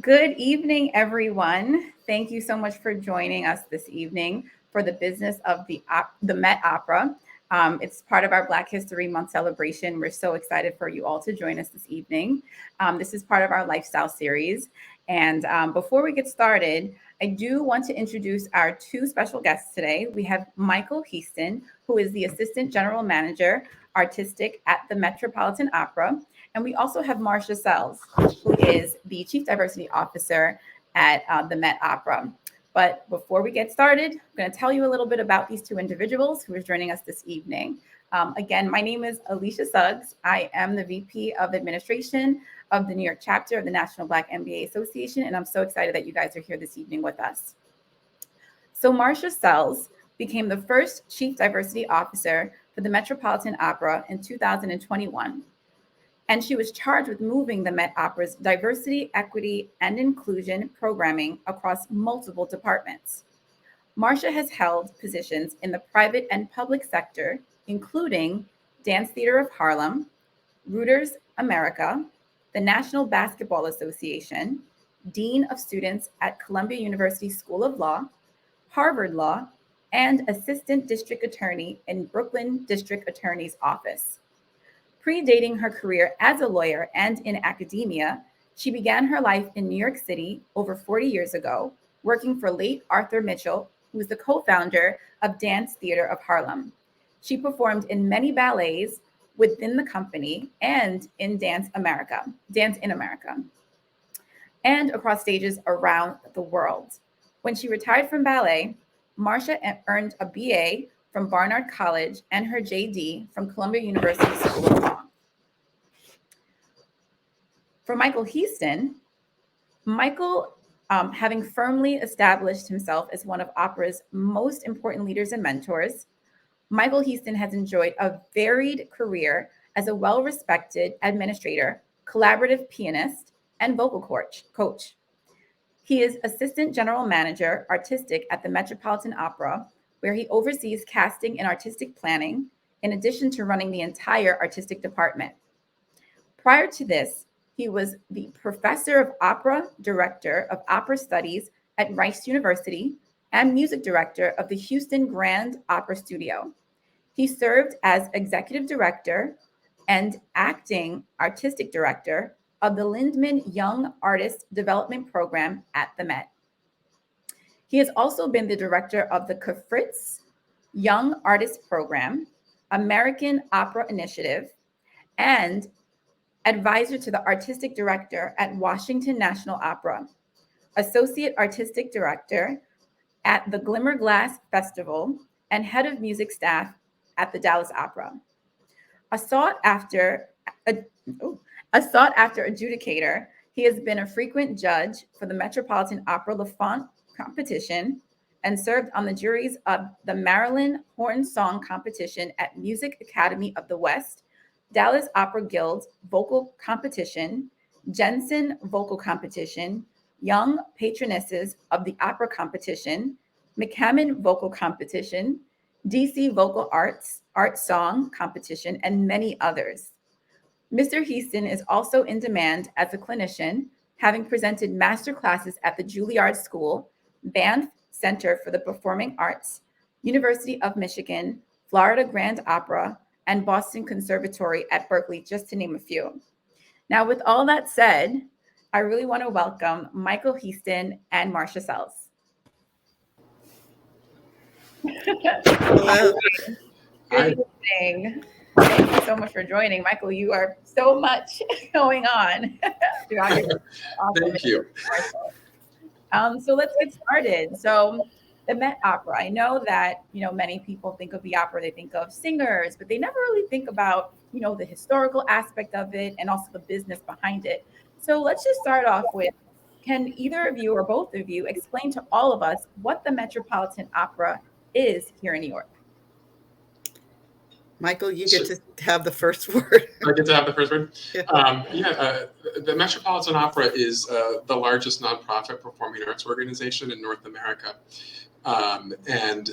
Good evening, everyone. Thank you so much for joining us this evening for the business of the Met Opera. It's part of our Black History Month celebration. We're so excited for you all to join us this evening. This is part of our lifestyle series. And before we get started, I do want to introduce our two special guests today. We have Michael Heaston, who is the Assistant General Manager, Artistic at the Metropolitan Opera. And we also have Marcia Sells, who is the Chief Diversity Officer at the Met Opera. But before we get started, I'm going to tell you a little bit about these two individuals who are joining us this evening. Again, my name is Alicia Suggs. I am the VP of Administration of the New York chapter of the National Black MBA Association, and I'm so excited that you guys are here this evening with us. So Marcia Sells became the first Chief Diversity Officer for the Metropolitan Opera in 2021. And she was charged with moving the Met Opera's diversity, equity, and inclusion programming across multiple departments. Marcia has held positions in the private and public sector, including Dance Theater of Harlem, Reuters America, the National Basketball Association, Dean of Students at Columbia University School of Law, Harvard Law, and Assistant District Attorney in Brooklyn District Attorney's Office. Predating her career as a lawyer and in academia, she began her life in New York City over 40 years ago, working for late Arthur Mitchell, who was the co-founder of Dance Theater of Harlem. She performed in many ballets within the company and in Dance in America, and across stages around the world. When she retired from ballet, Marcia earned a BA from Barnard College and her JD from Columbia University School of Law. For Michael Heaston, having firmly established himself as one of opera's most important leaders and mentors, Michael Heaston has enjoyed a varied career as a well-respected administrator, collaborative pianist, and vocal coach. He is Assistant General Manager, Artistic at the Metropolitan Opera, where he oversees casting and artistic planning, in addition to running the entire artistic department. Prior to this, he was the Professor of Opera, Director of Opera Studies at Rice University, and Music Director of the Heaston Grand Opera Studio. He served as Executive Director and Acting Artistic Director of the Lindman Young Artist Development Program at the Met. He has also been the director of the Kfritz Young Artist Program, American Opera Initiative, and advisor to the artistic director at Washington National Opera, associate artistic director at the Glimmer Glass Festival, and head of music staff at the Dallas Opera. A sought-after adjudicator, he has been a frequent judge for the Metropolitan Opera Lafont competition and served on the juries of the Maryland Horn Song Competition at Music Academy of the West, Dallas Opera Guild Vocal Competition, Jensen Vocal Competition, Young Patronesses of the Opera Competition, McCammon Vocal Competition, DC Vocal Art Song Competition, and many others. Mr. Heaston is also in demand as a clinician, having presented master classes at the Juilliard School, Banff Center for the Performing Arts, University of Michigan, Florida Grand Opera, and Boston Conservatory at Berkeley, just to name a few. Now, with all that said, I really want to welcome Michael Heaston and Marcia Sells. Hello. Good evening. Thank you so much for joining. Michael, you are so much going on. Thank you. So let's get started. So the Met Opera, I know that, many people think of the opera, they think of singers, but they never really think about, the historical aspect of it and also the business behind it. So let's just start off with, can either of you or both of you explain to all of us what the Metropolitan Opera is here in New York? Michael, you get to have the first word. I get to have the first word? The Metropolitan Opera is the largest nonprofit performing arts organization in North America. And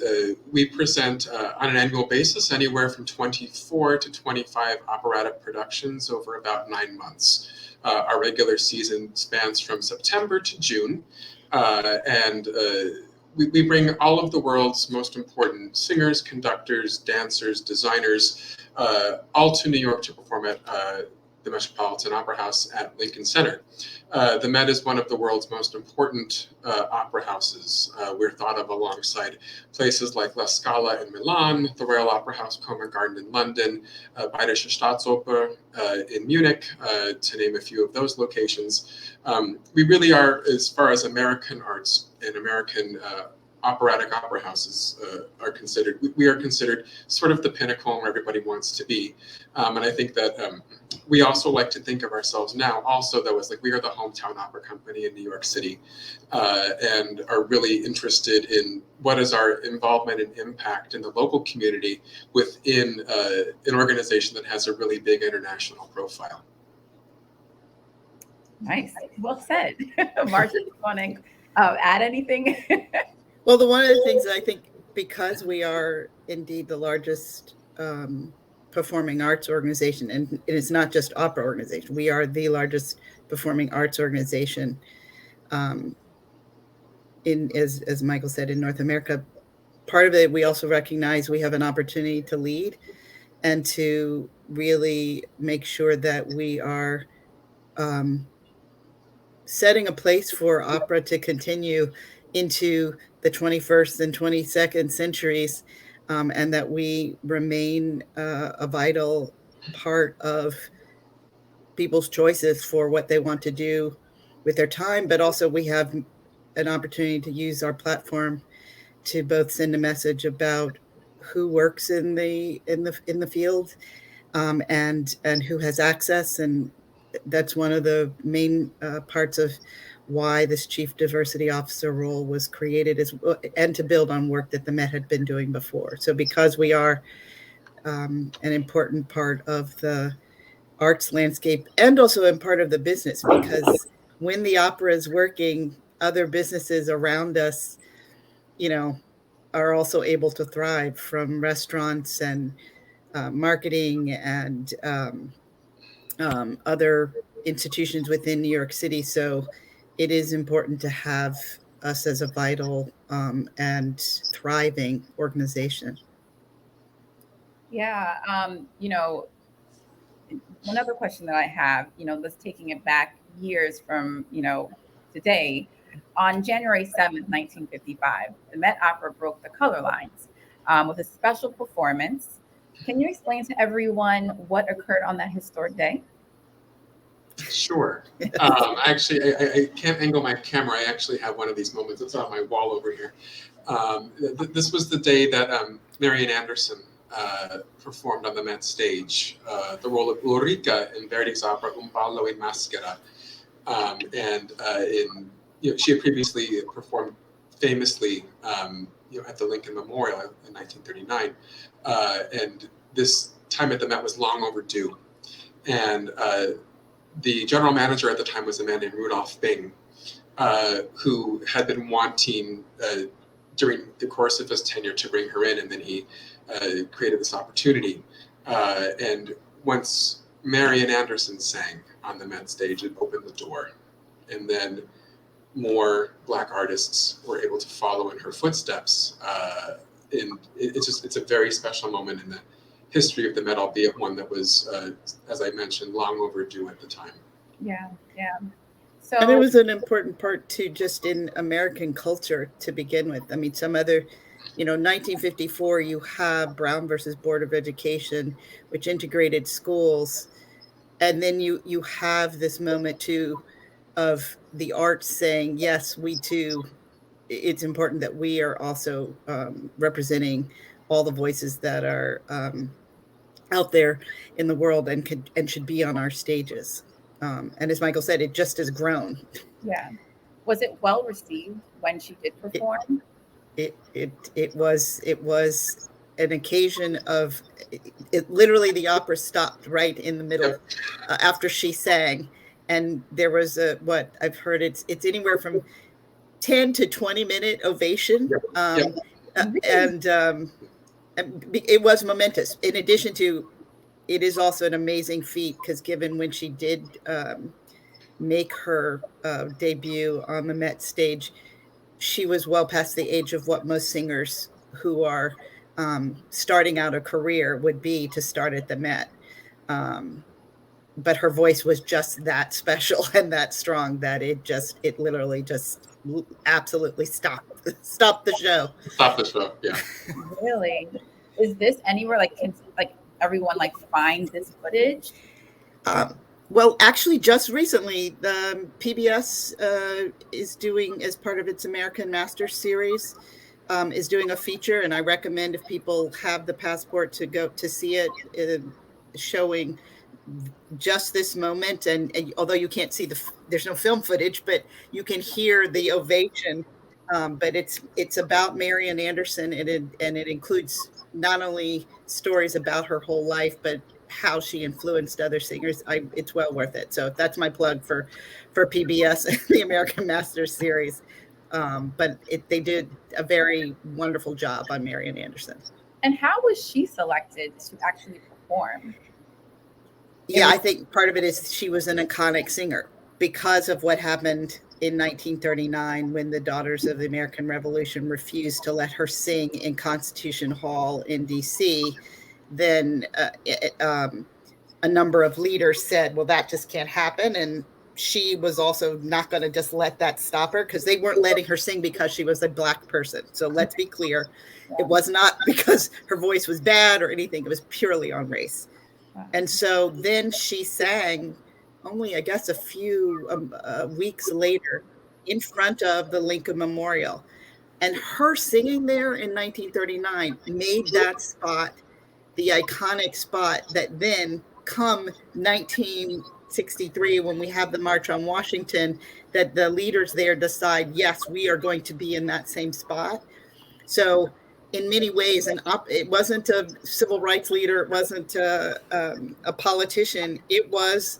we present on an annual basis anywhere from 24 to 25 operatic productions over about 9 months. Our regular season spans from September to June, and we bring all of the world's most important singers, conductors, dancers, designers, all to New York to perform at the Metropolitan Opera House at Lincoln Center. The Met is one of the world's most important opera houses. We're thought of alongside places like La Scala in Milan, the Royal Opera House, Covent Garden in London, Bayerische Staatsoper in Munich, to name a few of those locations. We really are, as far as American arts and American operatic opera houses are considered, we are considered sort of the pinnacle where everybody wants to be. And I think that we also like to think of ourselves now also though as like we are the hometown opera company in New York City, and are really interested in what is our involvement and impact in the local community within an organization that has a really big international profile. Nice. Well said. Marcia, do you want to add anything? Well, one of the things that I think, because we are indeed the largest performing arts organization, and it's not just opera organization, we are the largest performing arts organization as Michael said, in North America. Part of it, we also recognize we have an opportunity to lead and to really make sure that we are setting a place for opera to continue into the 21st and 22nd centuries, and that we remain a vital part of people's choices for what they want to do with their time, but also we have an opportunity to use our platform to both send a message about who works in the field, and who has access. And that's one of the main parts of why this chief diversity officer role was created, and to build on work that the Met had been doing before. So because we are an important part of the arts landscape and also in part of the business, because when the opera is working, other businesses around us, are also able to thrive, from restaurants and marketing and other institutions within New York City. So it is important to have us as a vital and thriving organization. Yeah. One other question that I have, let's taking it back years from, today. On January 7th, 1955, the Met Opera broke the color lines with a special performance. Can you explain to everyone what occurred on that historic day? Sure. Actually, I can't angle my camera. I actually have one of these moments. It's on my wall over here. This was the day that Marion Anderson performed on the Met stage, the role of Ulrica in Verdi's opera Un ballo in maschera. She had previously performed famously at the Lincoln Memorial in 1939. And this time at the Met was long overdue. And the general manager at the time was a man named Rudolph Bing, who had been wanting during the course of his tenure to bring her in, and then he created this opportunity. And once Marion Anderson sang on the Met stage, it opened the door. And then more Black artists were able to follow in her footsteps. And it's a very special moment in the history of the Met, albeit one that was, as I mentioned, long overdue at the time. Yeah. So, and it was an important part too, just in American culture to begin with. I mean, some other, 1954, you have Brown versus Board of Education, which integrated schools. And then you have this moment too of the arts saying, yes, we too, it's important that we are also representing all the voices that are out there in the world and should be on our stages. And as Michael said, it just has grown. Yeah. Was it well received when she did perform? It was an occasion of it. Literally, the opera stopped right in the middle after she sang, and there was what I've heard. It's anywhere from 10 to 20 minute ovation. Yep. And it was momentous. In addition to, it is also an amazing feat because given when she did make her debut on the Met stage, she was well past the age of what most singers who are starting out a career would be to start at the Met. But her voice was just that special and that strong that it literally just absolutely stopped the show. Stop the show. Yeah. Really? Is this anywhere can everyone find this footage? Well, actually, just recently, the PBS is doing, as part of its American Masters series, is doing a feature, and I recommend if people have the passport to go to see it, showing just this moment. And although you can't see there's no film footage, but you can hear the ovation. But it's about Marion Anderson, and it includes not only stories about her whole life, but how she influenced other singers. It's well worth it. So that's my plug for PBS and the American Masters series. But they did a very wonderful job on Marion Anderson. And how was she selected to actually perform? Yeah, I think part of it is she was an iconic singer because of what happened in 1939 when the Daughters of the American Revolution refused to let her sing in Constitution Hall in DC. Then a number of leaders said, well, that just can't happen. And she was also not going to just let that stop her, because they weren't letting her sing because she was a Black person. So let's be clear. It was not because her voice was bad or anything. It was purely on race. And so then she sang only, I guess, a few weeks later in front of the Lincoln Memorial. And her singing there in 1939 made that spot the iconic spot that then come 1963, when we have the March on Washington, that the leaders there decide, yes, we are going to be in that same spot. So in many ways, it wasn't a civil rights leader, it wasn't a politician, it was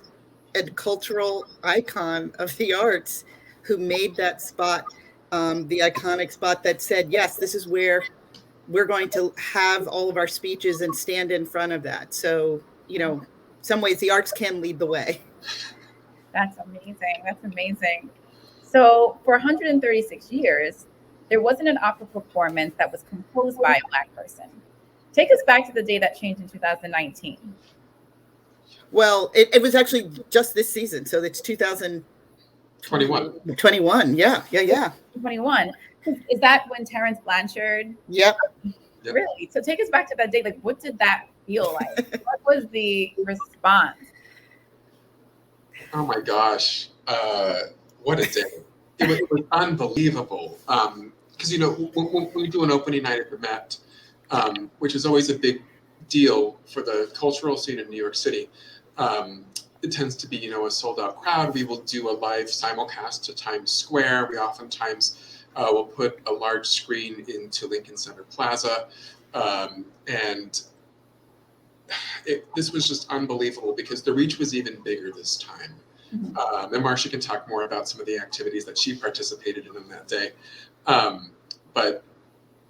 a cultural icon of the arts who made that spot the iconic spot that said, yes, this is where we're going to have all of our speeches and stand in front of that. So, some ways the arts can lead the way. That's amazing. That's amazing. So for 136 years, there wasn't an opera performance that was composed by a Black person. Take us back to the day that changed in 2019. Well, it was actually just this season. So it's 2021. 21. Yeah. 21. Is that when Terrence Blanchard? Yep. Really? So take us back to that day. What did that feel like? What was the response? Oh my gosh. What a day. It was unbelievable. Because, when we do an opening night at the Met, which is always a big deal for the cultural scene in New York City, it tends to be, a sold out crowd. We will do a live simulcast to Times Square. We oftentimes will put a large screen into Lincoln Center Plaza. And this was just unbelievable because the reach was even bigger this time. Mm-hmm. And Marcia can talk more about some of the activities that she participated in that day. But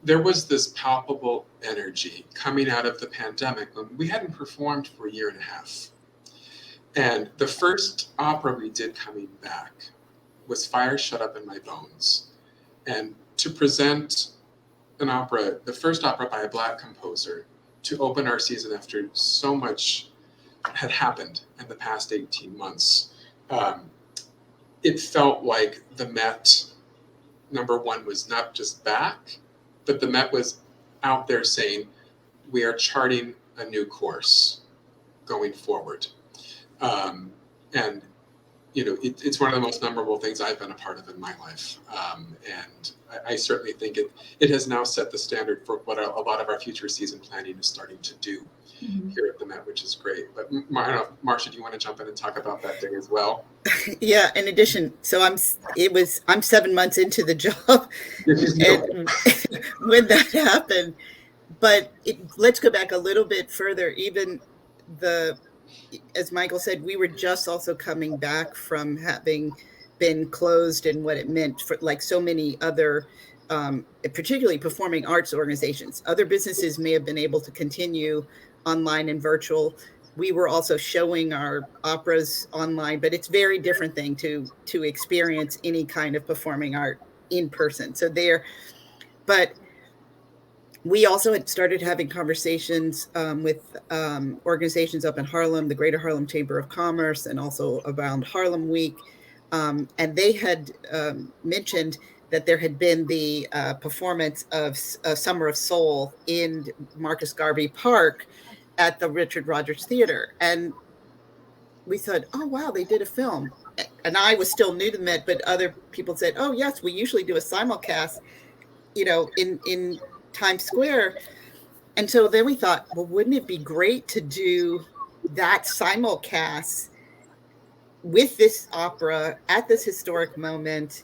there was this palpable energy coming out of the pandemic when we hadn't performed for a year and a half. And the first opera we did coming back was Fire Shut Up in My Bones. And to present an opera, the first opera by a Black composer, to open our season after so much had happened in the past 18 months, it felt like the Met, number one, was not just back, but the Met was out there saying, we are charting a new course going forward. And it's one of the most memorable things I've been a part of in my life. And I certainly think it has now set the standard for what a lot of our future season planning is starting to do here at the Met, which is great. But Marcia, do you want to jump in and talk about that day as well? Yeah. In addition, so I'm 7 months into the job when that happened. But let's go back a little bit further. Even as Michael said, we were just also coming back from having been closed and what it meant for like so many other, particularly performing arts organizations. Other businesses may have been able to continue online and virtual. We were also showing our operas online, but it's very different thing to experience any kind of performing art in person. So but we also had started having conversations with organizations up in Harlem, the Greater Harlem Chamber of Commerce, and also around Harlem Week. And they had mentioned that there had been the performance of Summer of Soul in Marcus Garvey Park at the Richard Rogers Theater. And we thought, oh, wow, they did a film. And I was still new to the Met, but other people said, oh, yes, we usually do a simulcast, in Times Square. And so then we thought, well, wouldn't it be great to do that simulcast with this opera at this historic moment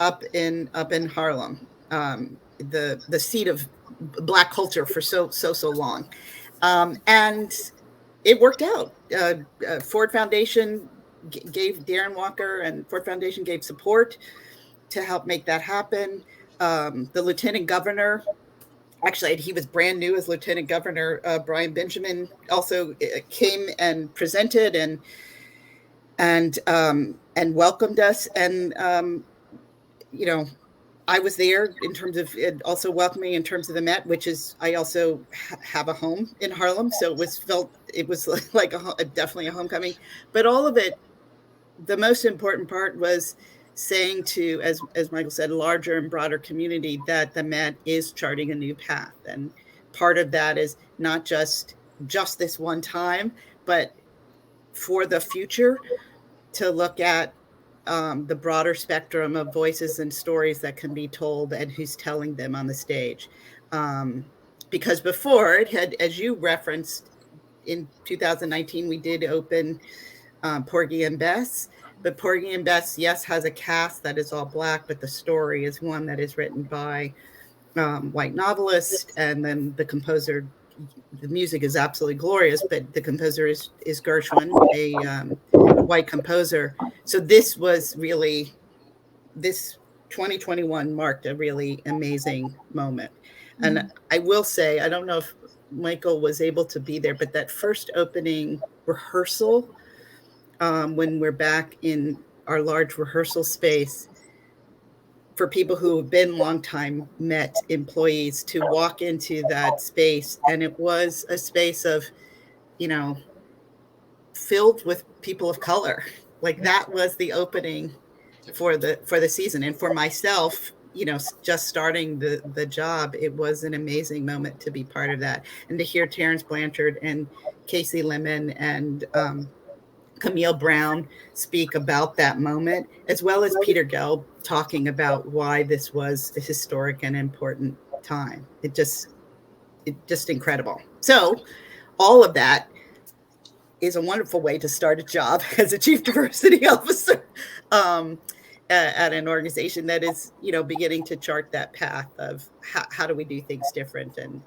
up in Harlem, the seat of Black culture for so long. And it worked out. Ford Foundation gave Darren Walker, and Ford Foundation gave support to help make that happen. The lieutenant governor, actually, he was brand new as lieutenant governor, Brian Benjamin, also came and presented and welcomed us. And I was there in terms of it also welcoming in terms of the Met, which is, I also have a home in Harlem. So it was like definitely a homecoming, but all of it, the most important part was saying to, as Michael said, larger and broader community, that the Met is charting a new path. And part of that is not just this one time, but for the future, to look at the broader spectrum of voices and stories that can be told and who's telling them on the stage. Because before it had, as you referenced, in 2019, we did open Porgy and Bess. But Porgy and Bess, yes, has a cast that is all Black, but the story is one that is written by white novelist, and then the composer. The music is absolutely glorious, but the composer is Gershwin, a white composer. So this 2021 marked a really amazing moment. Mm-hmm. And I will say, I don't know if Michael was able to be there, but that first opening rehearsal, when we're back in our large rehearsal space, for people who have been longtime Met employees to walk into that space, and it was a space of, filled with people of color. Like that was the opening for the season. And for myself, just starting the job, it was an amazing moment to be part of that, and to hear Terrence Blanchard and Casey Lemon and Camille Brown speak about that moment, as well as Peter Gelb talking about why this was a historic and important time. It just incredible. So all of that is a wonderful way to start a job as a chief diversity officer at an organization that is, beginning to chart that path of how do we do things different. And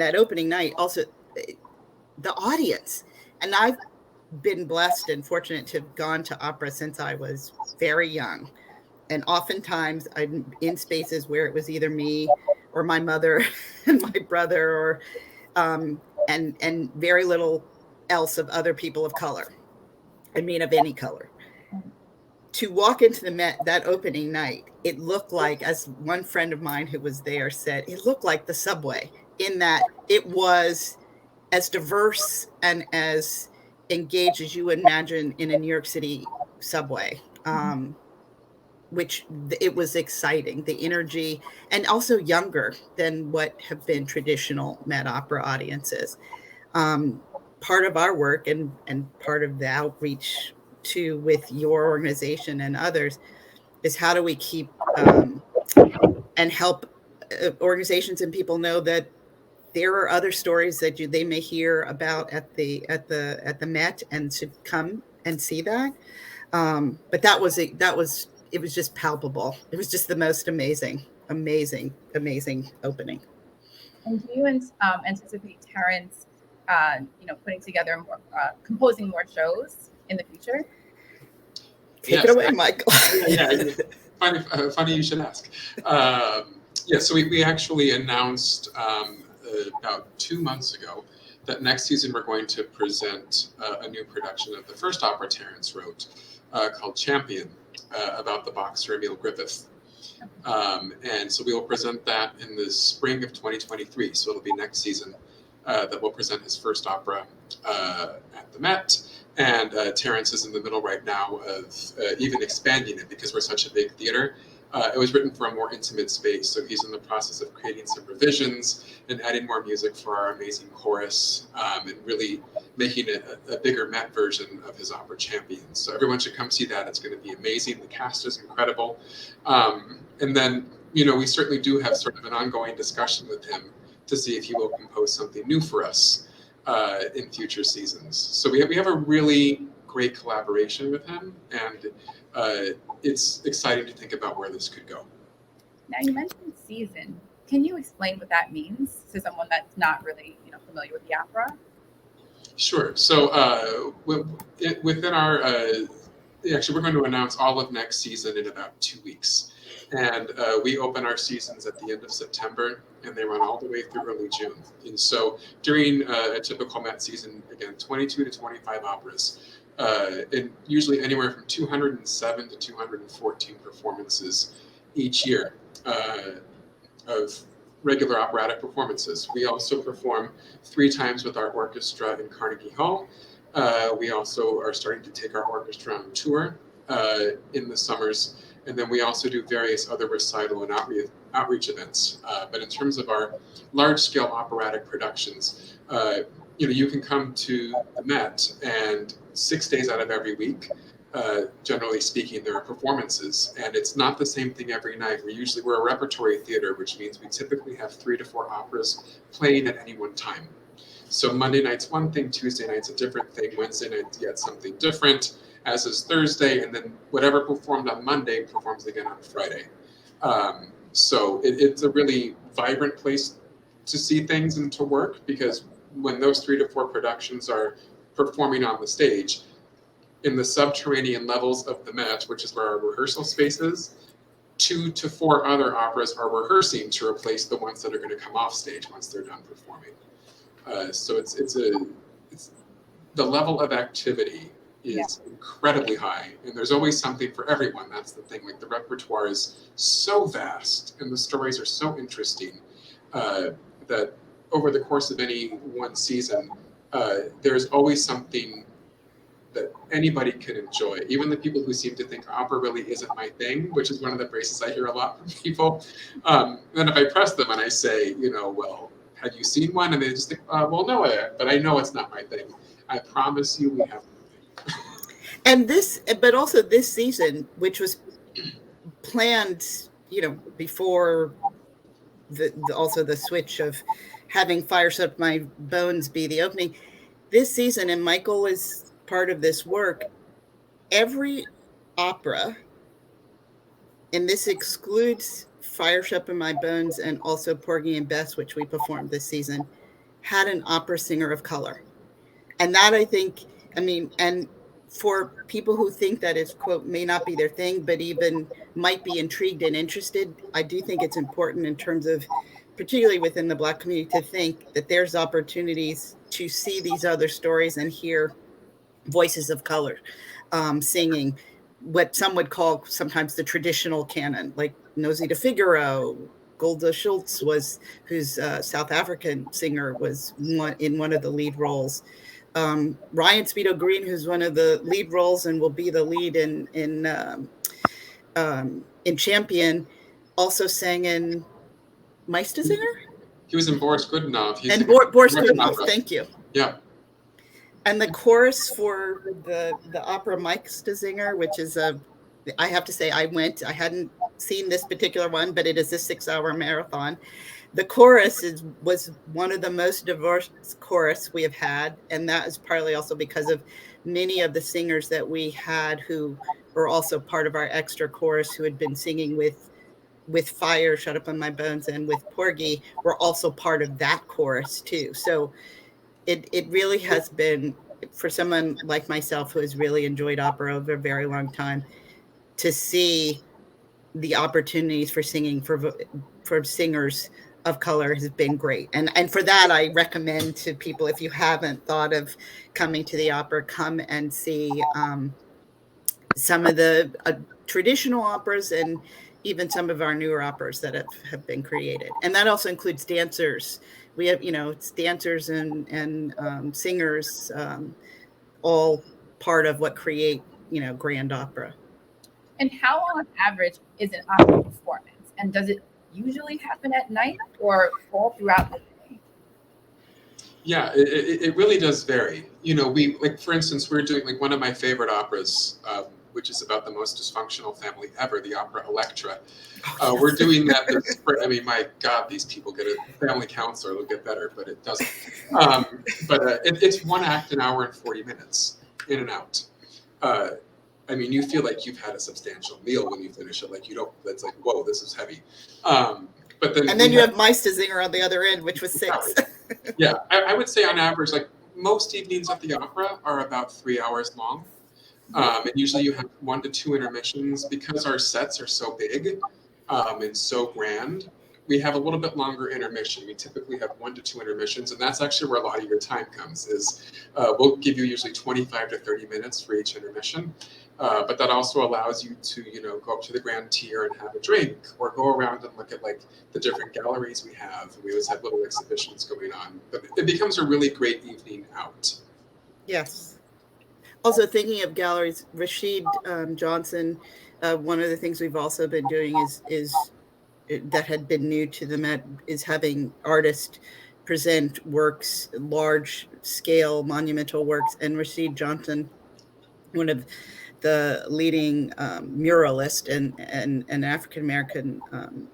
that opening night, also the audience. And I've been blessed and fortunate to have gone to opera since I was very young. And oftentimes I'm in spaces where it was either me or my mother and my brother, or and very little else of other people of color. I mean, of any color. To walk into the Met that opening night, it looked like, as one friend of mine who was there said, it looked like the subway, in that it was as diverse and as engaged as you would imagine in a New York City subway, which it was exciting, the energy, and also younger than what have been traditional Met Opera audiences. Part of our work and part of the outreach too with your organization and others is how do we keep and help organizations and people know that there are other stories that they may hear about at the Met, and should come and see that. But it was just palpable. It was just the most amazing opening. And do you anticipate Terrence, putting together more, composing more shows in the future? Take it away, Michael. Yeah. Funny you should ask. So we actually announced about 2 months ago that next season we're going to present a new production of the first opera Terence wrote called Champion, about the boxer Emil Griffith. And so we will present that in the spring of 2023. So it'll be next season that we'll present his first opera at the Met. And Terence is in the middle right now of even expanding it because we're such a big theater. It was written for a more intimate space, so he's in the process of creating some revisions and adding more music for our amazing chorus, and really making it a bigger Met version of his opera Champion. So everyone should come see that. It's going to be amazing. The cast is incredible. And then, we certainly do have sort of an ongoing discussion with him to see if he will compose something new for us in future seasons. So we have a really great collaboration with him, and it's exciting to think about where this could go. Now, you mentioned season. Can you explain what that means to someone that's not really familiar with the opera? Sure. So within our actually, we're going to announce all of next season in about 2 weeks. And we open our seasons at the end of September, and they run all the way through early June. And so during a typical Met season, again, 22 to 25 operas, and usually anywhere from 207 to 214 performances each year of regular operatic performances. We also perform 3 times with our orchestra in Carnegie Hall. We also are starting to take our orchestra on tour in the summers. And then we also do various other recital and outreach events. But in terms of our large-scale operatic productions, you can come to the Met, and 6 days out of every week, generally speaking, there are performances. And it's not the same thing every night. We're a repertory theater, which means we typically have 3 to 4 operas playing at any one time. So Monday night's one thing, Tuesday night's a different thing, Wednesday night's yet something different, as is Thursday, and then whatever performed on Monday performs again on Friday. So it's a really vibrant place to see things and to work, because when those 3 to 4 productions are performing on the stage, in the subterranean levels of the Met, which is where our rehearsal space is, 2 to 4 other operas are rehearsing to replace the ones that are going to come off stage once they're done performing. So it's the level of activity is incredibly high, and there's always something for everyone. That's the thing. Like, the repertoire is so vast, and the stories are so interesting that over the course of any one season, there's always something that anybody can enjoy. Even the people who seem to think opera really isn't my thing, which is one of the phrases I hear a lot from people. Then if I press them and I say, well, have you seen one? And they just think, well, no, but I know it's not my thing. I promise you we have. And but also this season, which was planned, before also the switch of having Fire Shut Up My Bones be the opening. This season, and Michael is part of this work, every opera, and this excludes Fire Shut Up My Bones and also Porgy and Bess, which we performed this season, had an opera singer of color. And that, I think, and for people who think that is, quote, may not be their thing, but even might be intrigued and interested, I do think it's important in terms of, particularly within the Black community, to think that there's opportunities to see these other stories and hear voices of color singing what some would call sometimes the traditional canon, like Nosy de Figaro. Golda Schultz who's a South African singer, was in one of the lead roles. Ryan Speedo Green, who's one of the lead roles and will be the lead in Champion, also sang in Meistersinger? He was in Boris Godunov. And Boris Godunov, thank you. Yeah. And the chorus for the opera Meistersinger, which is I have to say, I hadn't seen this particular one, but it is a 6-hour marathon. The chorus was one of the most diverse chorus we have had, and that is partly also because of many of the singers that we had who were also part of our extra chorus, who had been singing with Fire Shut Up on My Bones and with Porgy, were also part of that chorus too. So it really has been for someone like myself who has really enjoyed opera over a very long time, to see the opportunities for singing for singers of color has been great. And for that, I recommend to people, if you haven't thought of coming to the opera, come and see some of the traditional operas and even some of our newer operas that have been created. And that also includes dancers. We have, it's dancers and singers, all part of what create, grand opera. And how on average is an opera performance? And does it usually happen at night or all throughout the day? Yeah, it really does vary. We, like, for instance, we're doing, like, one of my favorite operas, which is about the most dysfunctional family ever, the opera Electra. We're doing that this spring. I mean, my God, these people get a family counselor, it'll get better, but it doesn't. It's one act, an hour and 40 minutes, in and out. I mean, you feel like you've had a substantial meal when you finish it. Like, you don't, it's like, whoa, this is heavy. But then you have Marcia Zinger on the other end, which was 6. Yeah, I would say on average, like, most evenings at the opera are about 3 hours long. And usually you have 1 to 2 intermissions. Because our sets are so big and so grand, we have a little bit longer intermission. We typically have 1 to 2 intermissions, and that's actually where a lot of your time comes. We'll give you usually 25 to 30 minutes for each intermission. But that also allows you to, go up to the grand tier and have a drink, or go around and look at, like, the different galleries we have. We always have little exhibitions going on, but it becomes a really great evening out. Yes. Also, thinking of galleries, Rashid Johnson, one of the things we've also been doing is that had been new to the Met, is having artists present works, large scale monumental works. And Rashid Johnson, one of the leading muralist and an African-American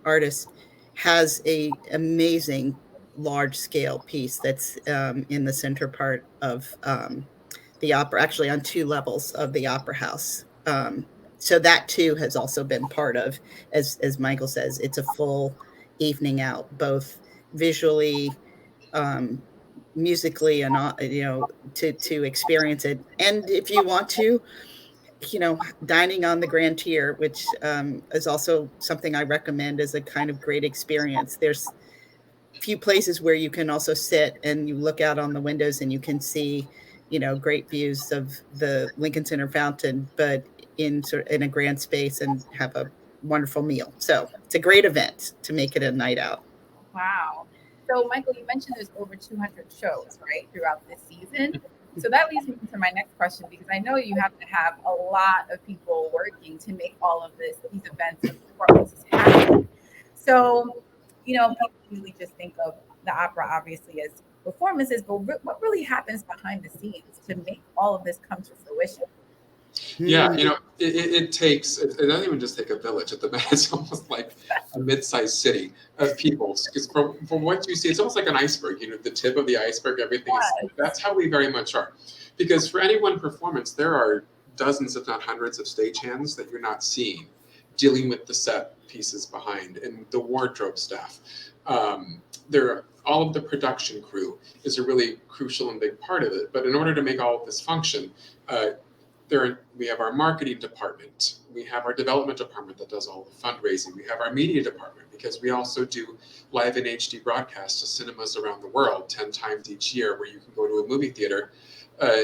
artist, has a amazing large scale piece that's in the center part of the opera, actually on 2 levels of the opera house. So that too has also been part of, as Michael says, it's a full evening out, both visually, musically, and to experience it. And if you want to, dining on the grand tier, which is also something I recommend as a kind of great experience. There's few places where you can also sit and you look out on the windows and you can see, great views of the Lincoln Center fountain, but in a grand space, and have a wonderful meal. So it's a great event to make it a night out. Wow. So, Michael, you mentioned there's over 200 shows, right, throughout this season. So that leads me to my next question, because I know you have to have a lot of people working to make all of these events and performances happen. So, people usually just think of the opera, obviously, as performances, but what really happens behind the scenes to make all of this come to fruition? Yeah, it doesn't even just take a village at the Met. It's almost like a mid-sized city of people. Because from what you see, it's almost like an iceberg. The tip of the iceberg, everything is. That's how we very much are. Because for any one performance, there are dozens, if not hundreds, of stagehands that you're not seeing, dealing with the set pieces behind and the wardrobe staff. All of the production crew is a really crucial and big part of it. But in order to make all of this function, we have our marketing department, we have our development department that does all the fundraising, we have our media department, because we also do live and HD broadcasts to cinemas around the world 10 times each year, where you can go to a movie theater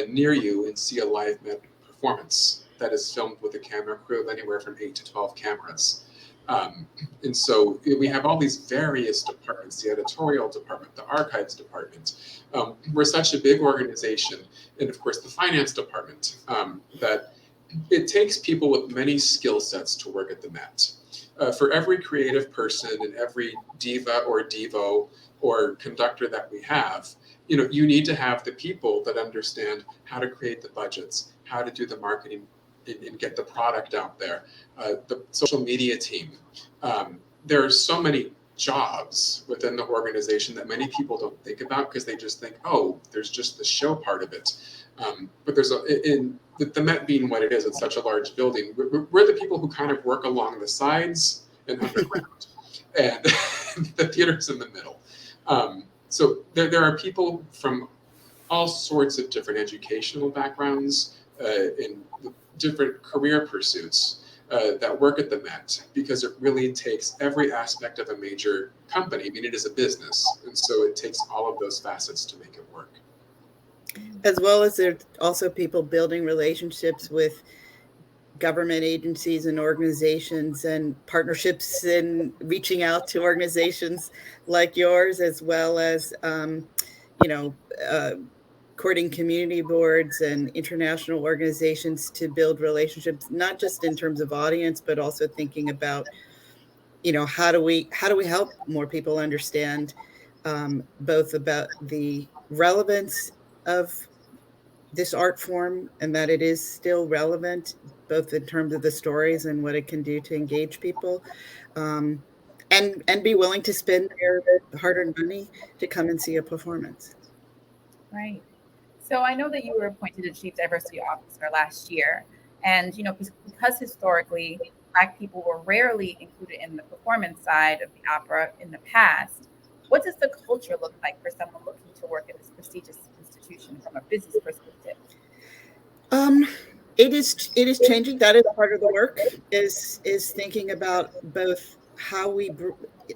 near you and see a live Met performance that is filmed with a camera crew of anywhere from 8 to 12 cameras. And so we have all these various departments, the editorial department, the archives department. We're such a big organization, and of course the finance department, that it takes people with many skill sets to work at the Met. For every creative person and every diva or divo or conductor that we have, you need to have the people that understand how to create the budgets, how to do the marketing and get the product out there, the social media team. There are so many jobs within the organization that many people don't think about, because they just think, oh, there's just the show part of it. But there's the Met being what it is, it's such a large building. We're the people who kind of work along the sides and underground, and the theater's in the middle. So there are people from all sorts of different educational backgrounds, in different career pursuits that work at the Met, because it really takes every aspect of a major company. I mean, it is a business, and so it takes all of those facets to make it work. As well as there's also people building relationships with government agencies and organizations and partnerships, and reaching out to organizations like yours, as well as, you know, courting community boards and international organizations to build relationships, not just in terms of audience, but also thinking about, you know, how do we help more people understand, both about the relevance of this art form, and that it is still relevant, both in terms of the stories and what it can do to engage people, um, and be willing to spend their hard-earned money to come and see a performance. Right. So I know that you were appointed a Chief Diversity Officer last year, and because historically Black people were rarely included in the performance side of the opera in the past, what does the culture look like for someone looking to work in this prestigious institution from a business perspective? Um, it is changing. That is part of the work, is thinking about both how we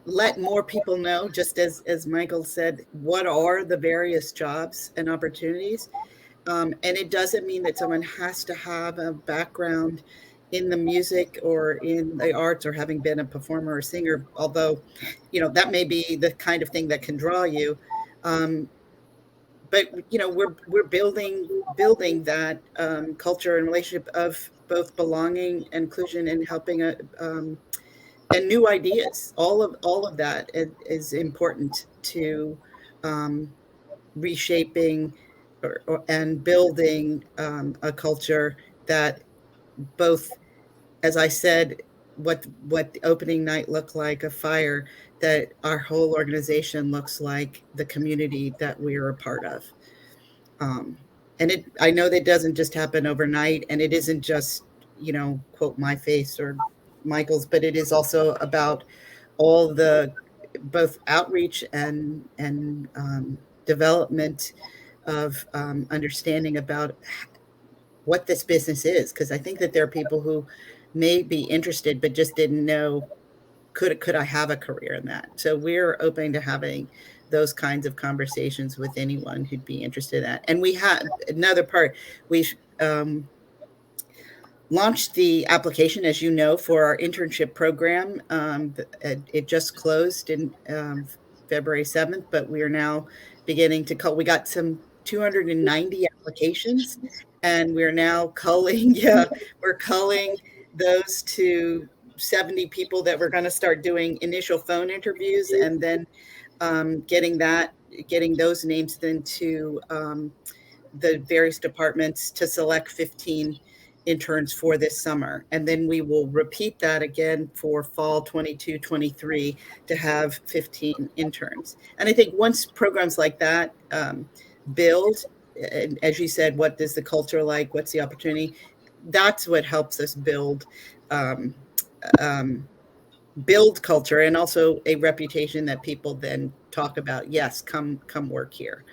let more people know, just as Michael said, what are the various jobs and opportunities. And it doesn't mean that someone has to have a background in the music or in the arts, or having been a performer or singer, although, you know, that may be the kind of thing that can draw you. But, you know, we're building that, culture and relationship of both belonging, inclusion, and helping and new ideas. All of that is important to, um, reshaping, and building, a culture that both, as I said, what the opening night looked like, a fire, that our whole organization looks like the community that we're a part of. Um, and I know that doesn't just happen overnight, and it isn't just, you know, quote my face or Michael's, but it is also about all the both outreach and development of, understanding about what this business is. Because I think that there are people who may be interested but just didn't know, could I have a career in that? So we're open to having those kinds of conversations with anyone who'd be interested in that. And we had another part. We've, launched the application, as you know, for our internship program. It just closed in, February 7th, but we are now beginning to call. We got some 290 applications, and we're now culling. Yeah, we're culling those to 70 people that we're going to start doing initial phone interviews, and then, getting those names then to, the various departments to select 15 interns for this summer. And then we will repeat that again for fall 22-23 to have 15 interns. And I think once programs like that, build, and as you said, what does the culture like? What's the opportunity? That's what helps us um, um, build culture, and also a reputation that people then talk about. Yes, come work here.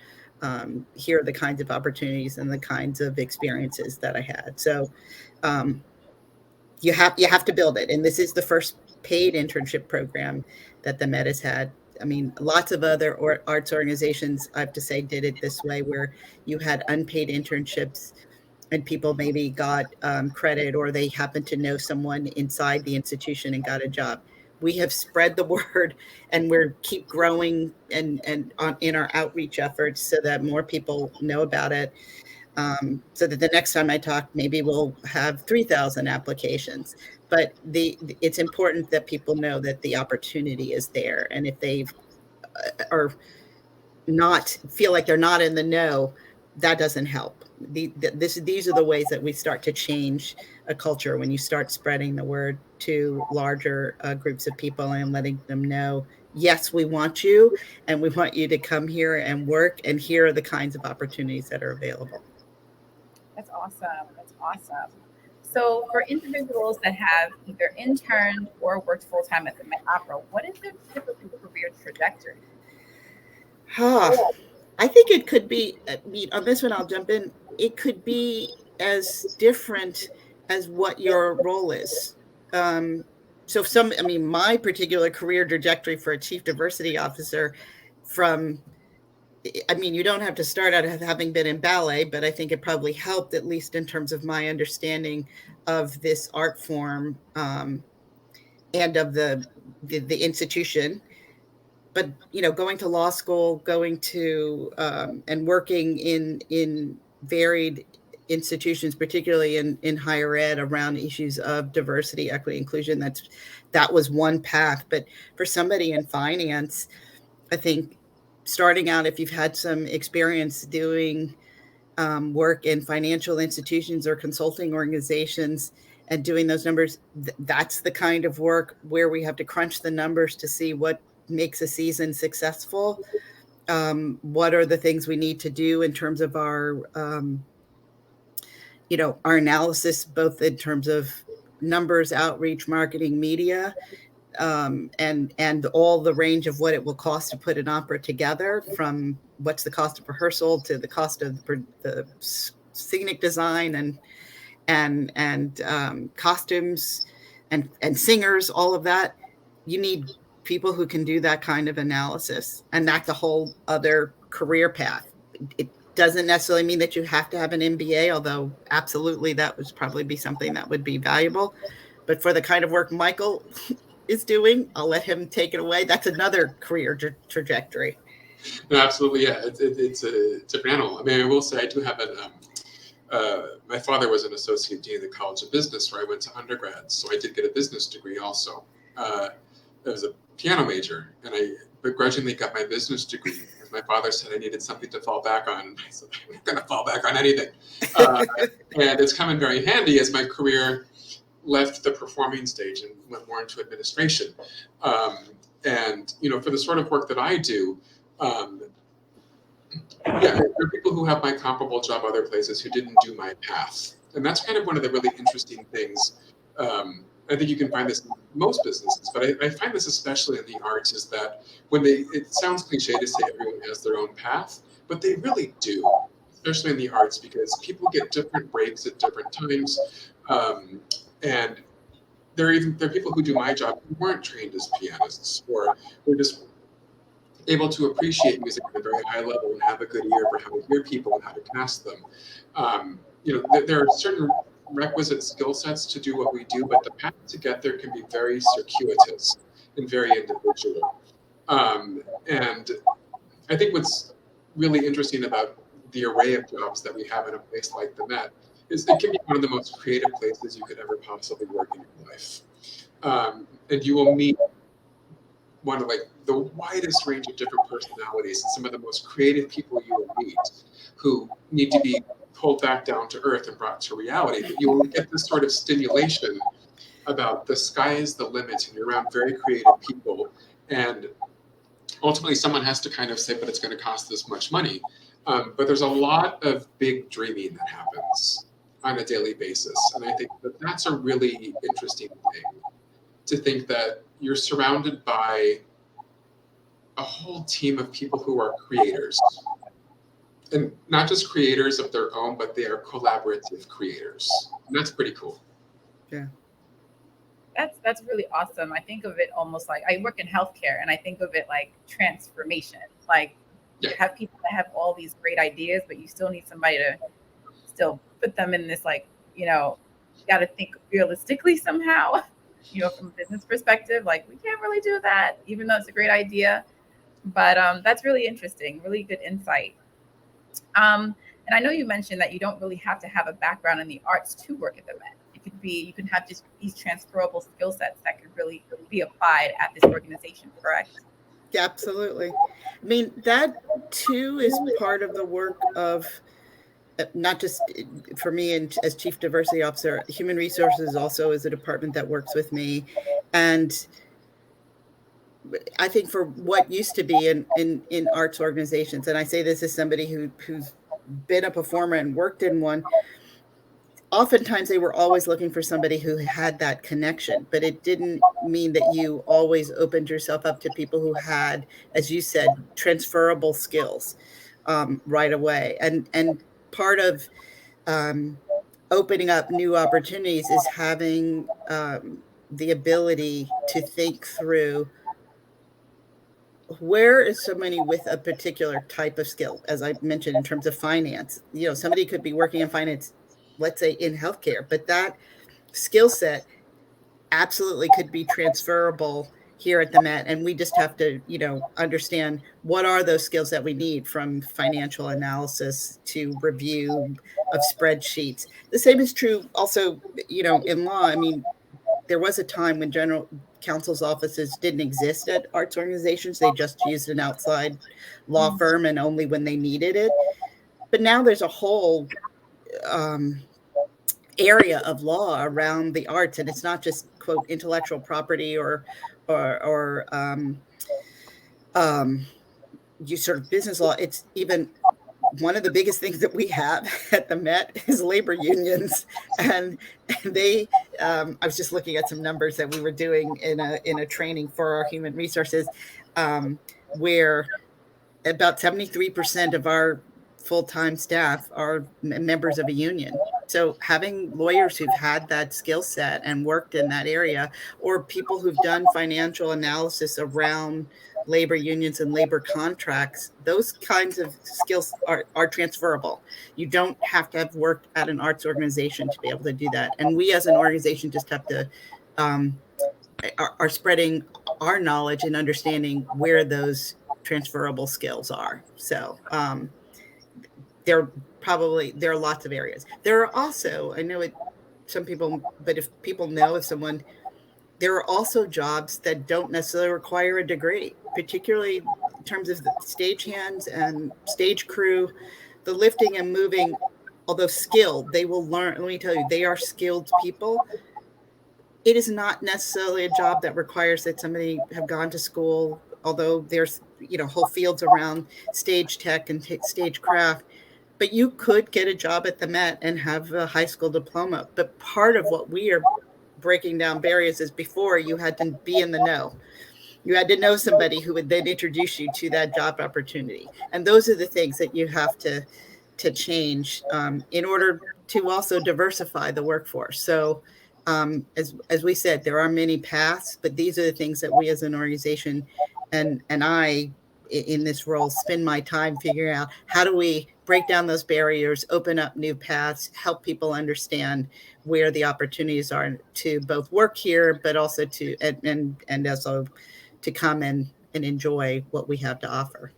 Here are the kinds of opportunities and the kinds of experiences that I had. So, um, you have to build it, and this is the first paid internship program that the Met has had. I mean, lots of other arts organizations, I have to say, did it this way, where you had unpaid internships, and people maybe got, credit, or they happened to know someone inside the institution and got a job. We have spread the word, and we're keep growing in our outreach efforts, so that more people know about it. So that the next time I talk, maybe we'll have 3,000 applications. But it's important that people know that the opportunity is there, and if they are not feel like they're not in the know, that doesn't help. These are the ways that we start to change a culture, when you start spreading the word to larger, groups of people, and letting them know, yes, we want you, and we want you to come here and work, and here are the kinds of opportunities that are available. That's awesome. That's awesome. So, for individuals that have either interned or worked full time at the Met Opera, what is their typical career trajectory? Huh. I think it could be, on this one, I'll jump in. It could be as different as what your role is. So my particular career trajectory for a chief diversity officer you don't have to start out having been in ballet, but I think it probably helped, at least in terms of my understanding of this art form, and of the institution. But going to law school, going to and working in varied institutions, particularly in higher ed, around issues of diversity, equity, inclusion, that was one path. But for somebody in finance, I think starting out, if you've had some experience doing work in financial institutions or consulting organizations and doing those numbers, that's the kind of work where we have to crunch the numbers to see what makes a season successful. What are the things we need to do in terms of our analysis, both in terms of numbers, outreach, marketing, media, and all the range of what it will cost to put an opera together, from what's the cost of rehearsal to the cost of the scenic design and costumes and singers, all of that. You need people who can do that kind of analysis, and that's a whole other career path. It doesn't necessarily mean that you have to have an MBA, although absolutely that would probably be something that would be valuable. But for the kind of work Michael is doing, I'll let him take it away. That's another career trajectory. No, absolutely, yeah. It's a different animal. I mean, I will say I do have my father was an associate dean of the College of Business, where I went to undergrad, so I did get a business degree also. I was a piano major, and I begrudgingly got my business degree because my father said I needed something to fall back on. I said, I'm not going to fall back on anything. And it's come in very handy as my career left the performing stage and went more into administration. And for the sort of work that I do, there are people who have my comparable job other places who didn't do my path. And that's kind of one of the really interesting things. I think you can find this in most businesses, but I find this especially in the arts, is that it sounds cliche to say everyone has their own path, but they really do, especially in the arts, because people get different breaks at different times. And there are people who do my job who weren't trained as pianists, or were just able to appreciate music at a very high level and have a good ear for how to hear people and how to cast them. There are certain requisite skill sets to do what we do, but the path to get there can be very circuitous and very individual. And I think what's really interesting about the array of jobs that we have in a place like the Met is it can be one of the most creative places you could ever possibly work in your life. And you will meet one of the widest range of different personalities and some of the most creative people you will meet, who need to be pulled back down to earth and brought to reality. But you will get this sort of stimulation about the sky is the limit, and you're around very creative people. And ultimately someone has to kind of say, but it's going to cost this much money. But there's a lot of big dreaming that happens on a daily basis. And I think that that's a really interesting thing, to think that you're surrounded by a whole team of people who are creators. And not just creators of their own, but they are collaborative creators. And that's pretty cool. Yeah. That's really awesome. I think of it almost like, I work in healthcare, and I think of it like transformation. Like, you have people that have all these great ideas, but you still need somebody to still put them in this, you got to think realistically somehow, from a business perspective. Like, we can't really do that, even though it's a great idea. But that's really interesting, really good insight. And I know you mentioned that you don't really have to have a background in the arts to work at the Met. You can have just these transferable skill sets that could really be applied at this organization, correct? Yeah, absolutely. I mean, that too is part of the work of, not just for me and as Chief Diversity Officer. Human Resources also is a department that works with me. And I think for what used to be in arts organizations, and I say this as somebody who's been a performer and worked in one, oftentimes they were always looking for somebody who had that connection, but it didn't mean that you always opened yourself up to people who had, as you said, transferable skills. right away. And part of opening up new opportunities is having the ability to think through, where is somebody with a particular type of skill, as I mentioned, in terms of finance. Somebody could be working in finance, let's say in healthcare, but that skill set absolutely could be transferable here at the Met. And we just have to, understand what are those skills that we need, from financial analysis to review of spreadsheets. The same is true also, in law. I mean, there was a time when general counsel's offices didn't exist at arts organizations. They just used an outside law firm, and only when they needed it. But now there's a whole area of law around the arts, and it's not just, quote, intellectual property or you sort of business law. It's even one of the biggest things that we have at the Met is labor unions, and they. I was just looking at some numbers that we were doing in a training for our human resources, where about 73% of our full-time staff are members of a union. So having lawyers who've had that skill set and worked in that area, or people who've done financial analysis around labor unions and labor contracts, those kinds of skills are transferable. You don't have to have worked at an arts organization to be able to do that. And we as an organization just have to are spreading our knowledge and understanding where those transferable skills are. So there are lots of areas. There are also, I know some people, but if people know of someone, there are also jobs that don't necessarily require a degree, particularly in terms of the stagehands and stage crew. The lifting and moving, although skilled, they will learn. Let me tell you, they are skilled people. It is not necessarily a job that requires that somebody have gone to school, although there's, whole fields around stage tech and stage craft. But you could get a job at the Met and have a high school diploma. But part of what we are breaking down barriers is, before, you had to be in the know. You had to know somebody who would then introduce you to that job opportunity. And those are the things that you have to change in order to also diversify the workforce. So as we said, there are many paths, but these are the things that we as an organization and I, in this role, spend my time figuring out, how do we break down those barriers, open up new paths, help people understand where the opportunities are to both work here, but also to and also to come and enjoy what we have to offer.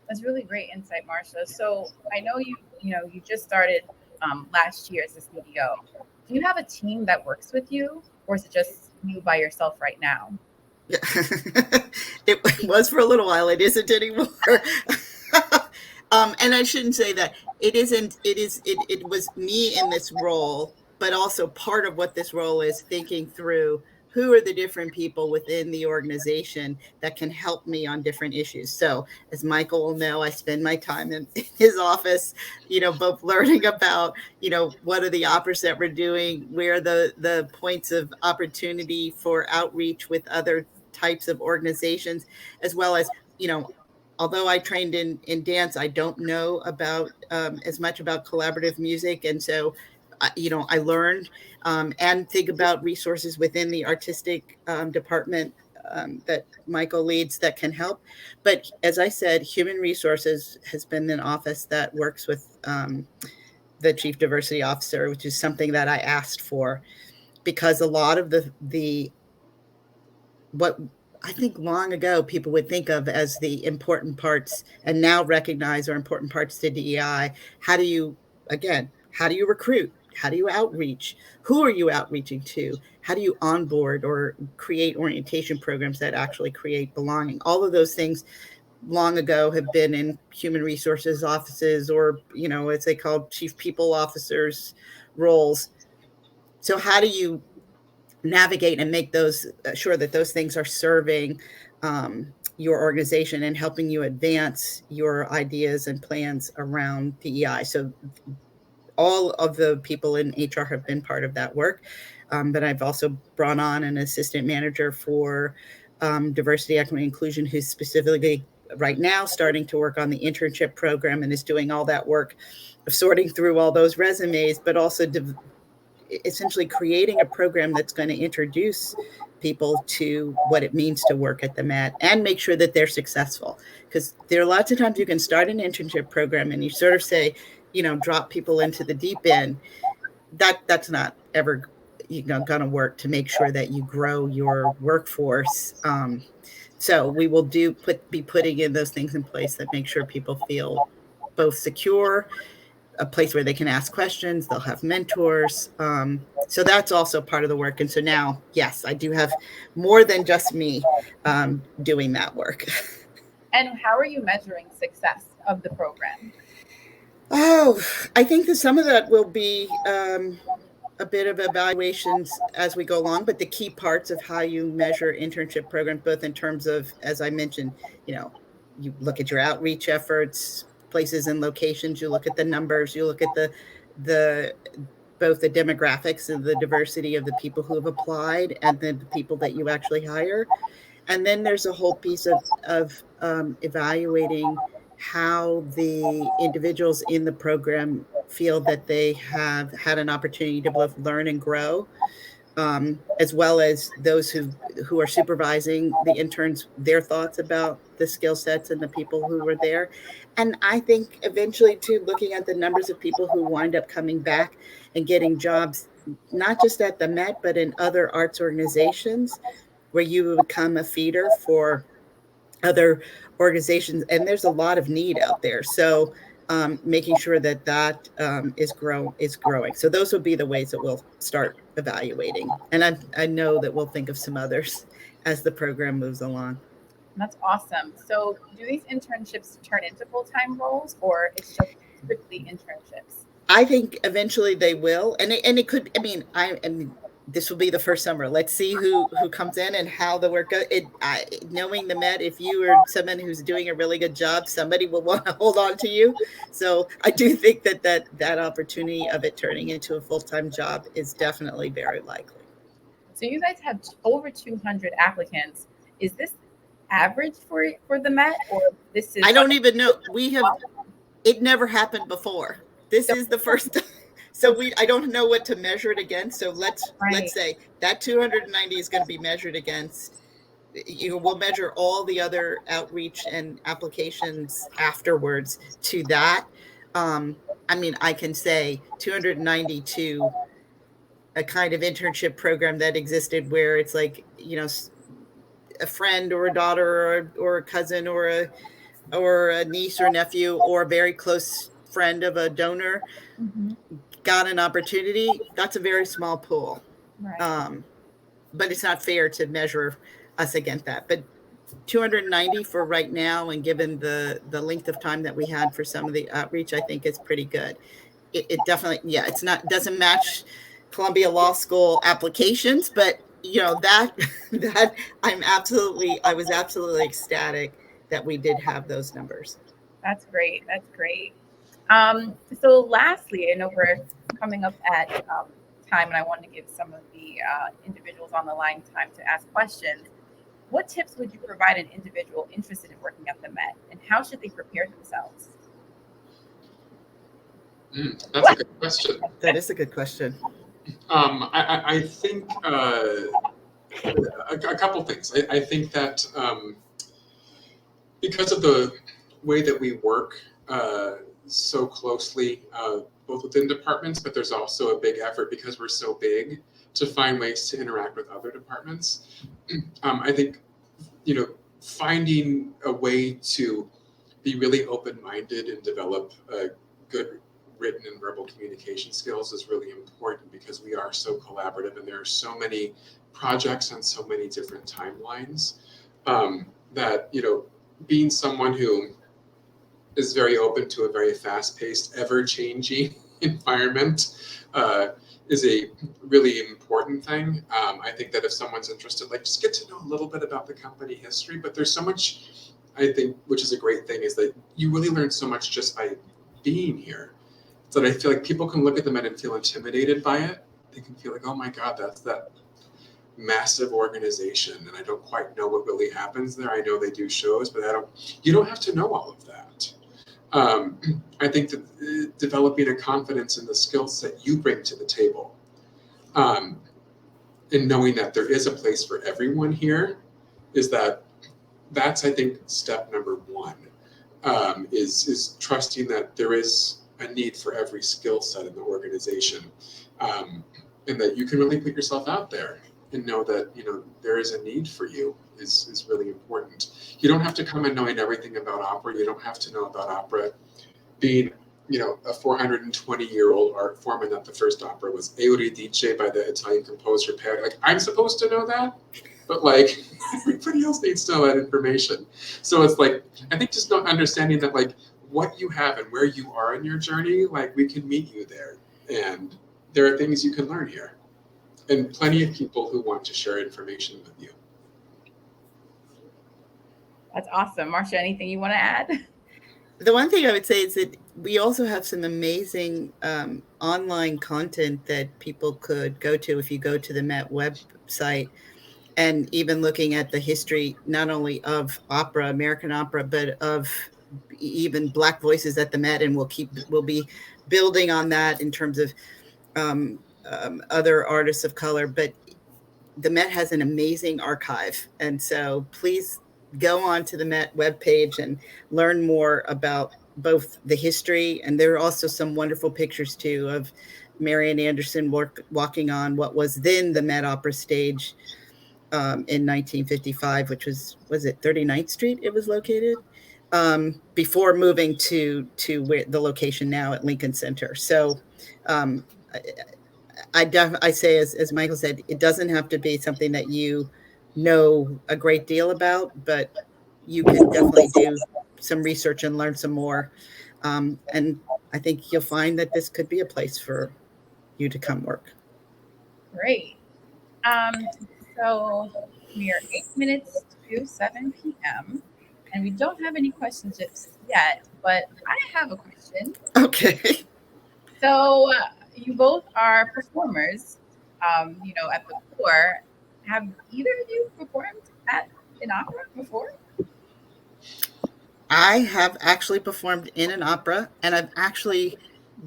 That's really great insight, Marcia. So I know you just started last year as a CEO. Do you have a team that works with you, or is it just you by yourself right now? Yeah. It was for a little while. It isn't anymore. And I shouldn't say that. It isn't. It was me in this role, but also part of what this role is, thinking through who are the different people within the organization that can help me on different issues. So, as Michael will know, I spend my time in his office, both learning about, what are the operas that we're doing, where the points of opportunity for outreach with other types of organizations, as well as, although I trained in dance, I don't know about as much about collaborative music. And so, I learned and think about resources within the artistic department that Michael leads that can help. But as I said, human resources has been an office that works with the chief diversity officer, which is something that I asked for, because a lot of the what I think long ago people would think of as the important parts, and now recognize are important parts to DEI. How do you recruit? How do you outreach? Who are you outreaching to? How do you onboard or create orientation programs that actually create belonging? All of those things long ago have been in human resources offices, or, as they call chief people officers roles. So how do you navigate and make those sure that those things are serving your organization and helping you advance your ideas and plans around DEI? So all of the people in HR have been part of that work. But I've also brought on an assistant manager for diversity, equity, inclusion, who's specifically right now starting to work on the internship program and is doing all that work of sorting through all those resumes, but also essentially creating a program that's going to introduce people to what it means to work at the Met and make sure that they're successful. Because there are lots of times you can start an internship program and you sort of say, drop people into the deep end. That's not ever going to work to make sure that you grow your workforce. So we will be putting in those things in place that make sure people feel both secure, a place where they can ask questions, they'll have mentors. So that's also part of the work. And so now, yes, I do have more than just me doing that work. And how are you measuring success of the program? Oh, I think that some of that will be a bit of evaluations as we go along, but the key parts of how you measure internship programs, both in terms of, as I mentioned, you look at your outreach efforts, places and locations, you look at the numbers, you look at the both the demographics and the diversity of the people who have applied and then the people that you actually hire. And then there's a whole piece of evaluating how the individuals in the program feel that they have had an opportunity to both learn and grow, as well as those who are supervising the interns, their thoughts about the skill sets and the people who were there. And I think eventually too, looking at the numbers of people who wind up coming back and getting jobs, not just at the Met, but in other arts organizations, where you become a feeder for other organizations. And there's a lot of need out there. So making sure that is growing. So those will be the ways that we'll start evaluating. And I know that we'll think of some others as the program moves along. That's awesome. So do these internships turn into full-time roles, or it's just strictly internships? I think eventually they will. And it could, this will be the first summer. Let's see who comes in and how the work goes. Knowing the Met, if you are someone who's doing a really good job, somebody will want to hold on to you. So I do think that opportunity of it turning into a full-time job is definitely very likely. So you guys have over 200 applicants. Is this average for the Met, or this is? I don't even know. It never happened before. This is the first time. So I don't know what to measure it against. So let's say that 290 is going to be measured against. We'll measure all the other outreach and applications afterwards to that. I can say 290 to a kind of internship program that existed where it's like, a friend or a daughter or a cousin or a niece or nephew or a very close friend of a donor got an opportunity. That's a very small pool. Right. But it's not fair to measure us against that. But 290 for right now, and given the length of time that we had for some of the outreach, I think it's pretty good. It definitely, doesn't match Columbia Law School applications, but that I was absolutely ecstatic that we did have those numbers. That's great. So lastly, I know we're coming up at time, and I want to give some of the individuals on the line time to ask questions. What tips would you provide an individual interested in working at the Met, and how should they prepare themselves? That's a good question. That is a good question. I think a couple things. I think that because of the way that we work so closely, both within departments, but there's also a big effort because we're so big to find ways to interact with other departments. I think, finding a way to be really open-minded and develop good written and verbal communication skills is really important because we are so collaborative and there are so many projects on so many different timelines that, being someone who is very open to a very fast-paced, ever-changing environment is a really important thing. I think that if someone's interested, just get to know a little bit about the company history, but there's so much, I think, which is a great thing, is that you really learn so much just by being here. So that I feel like people can look at the Met and feel intimidated by it. They can feel like, oh my God, that's that massive organization, and I don't quite know what really happens there. I know they do shows, but you don't have to know all of that. I think that developing a confidence in the skill set you bring to the table, and knowing that there is a place for everyone here, that's I think step number one, is trusting that there is a need for every skill set in the organization, and that you can really put yourself out there and know that there is a need for you is really important. You don't have to come in knowing everything about opera. You don't have to know about opera. Being a 420-year-old art form, and that the first opera was Euridice by the Italian composer Perry. Like, I'm supposed to know that, but like everybody else needs to know that information. So it's like, I think just not understanding that like what you have and where you are in your journey, like we can meet you there, and there are things you can learn here, and plenty of people who want to share information with you. That's awesome. Marcia, anything you want to add? The one thing I would say is that we also have some amazing online content that people could go to if you go to the Met website, and even looking at the history, not only of opera, American opera, but of even Black voices at the Met, and we'll be building on that in terms of other artists of color. But the Met has an amazing archive, and so please go on to the Met webpage and learn more about both the history, and there are also some wonderful pictures too of Marion Anderson walking on what was then the Met Opera stage in 1955, which was it 39th Street it was located, before moving to where the location now at Lincoln Center. So I say, as Michael said, it doesn't have to be something that you know a great deal about, but you can definitely do some research and learn some more. And I think you'll find that this could be a place for you to come work. Great. So we are 8 minutes to 7 p.m. and we don't have any questions just yet, but I have a question. Okay. So you both are performers, at the core. Have either of you performed at an opera before? I have actually performed in an opera, and I've actually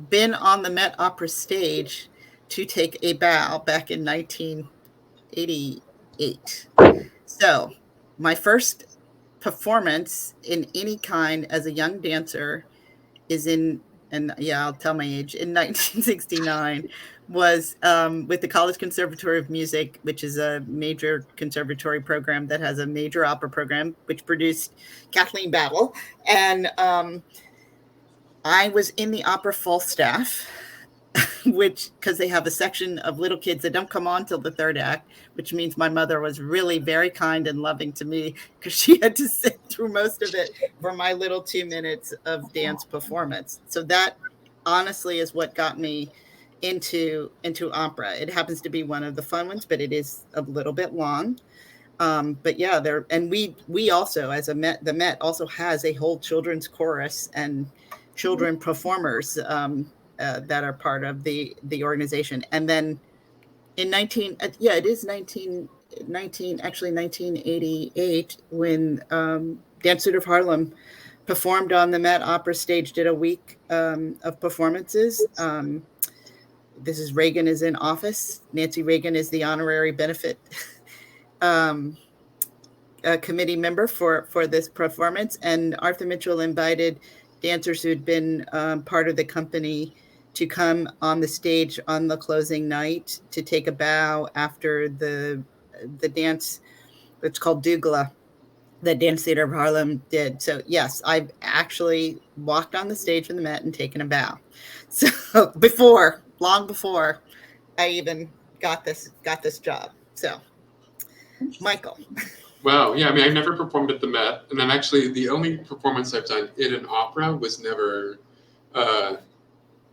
been on the Met Opera stage to take a bow back in 1988. So my first performance in any kind as a young dancer is I'll tell my age, in 1969, was with the College Conservatory of Music, which is a major conservatory program that has a major opera program, which produced Kathleen Battle. And I was in the opera Falstaff, because they have a section of little kids that don't come on till the third act, which means my mother was really very kind and loving to me because she had to sit through most of it for my little 2 minutes of dance performance. So that honestly is what got me into opera. It happens to be one of the fun ones, but it is a little bit long. But yeah, we also, as the Met also has a whole children's chorus and children performers that are part of the organization. And then in 1988, when Dance Theater of Harlem performed on the Met Opera stage, did a week of performances. This is Reagan is in office. Nancy Reagan is the honorary benefit committee member for this performance, and Arthur Mitchell invited dancers who'd been part of the company to come on the stage on the closing night to take a bow after the dance. It's called Dougla, that Dance Theater of Harlem did. So yes, I've actually walked on the stage in the Met and taken a bow. So long before I even got this job. So, Michael. Wow, yeah, I mean, I've never performed at the Met, and then actually the only performance I've done in an opera was never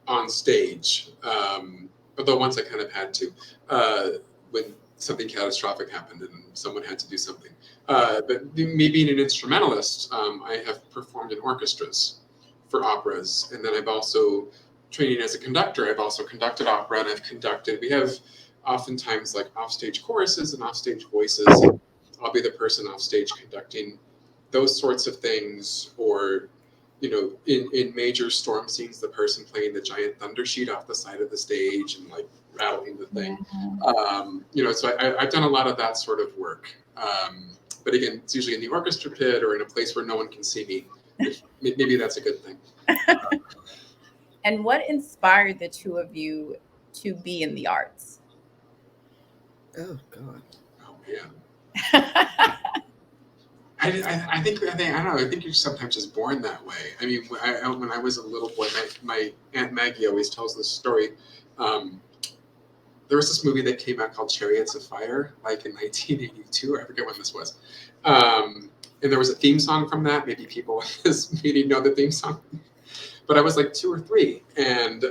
on stage, although once I kind of had to, when something catastrophic happened and someone had to do something. But me being an instrumentalist, I have performed in orchestras for operas, and then I've also, training as a conductor, I've also conducted opera, and we have oftentimes like offstage choruses and offstage voices. I'll be the person offstage conducting those sorts of things, or in major storm scenes, the person playing the giant thunder sheet off the side of the stage and like rattling the thing. So I've done a lot of that sort of work. But again, it's usually in the orchestra pit or in a place where no one can see me. Maybe that's a good thing. And what inspired the two of you to be in the arts? Oh, God. Oh, man. I think I don't know. I think you're sometimes just born that way. I mean, when I was a little boy, my Aunt Maggie always tells this story. There was this movie that came out called Chariots of Fire, like in 1982. I forget when this was. And there was a theme song from that. Maybe people in this meeting know the theme song. But I was like 2 or 3, and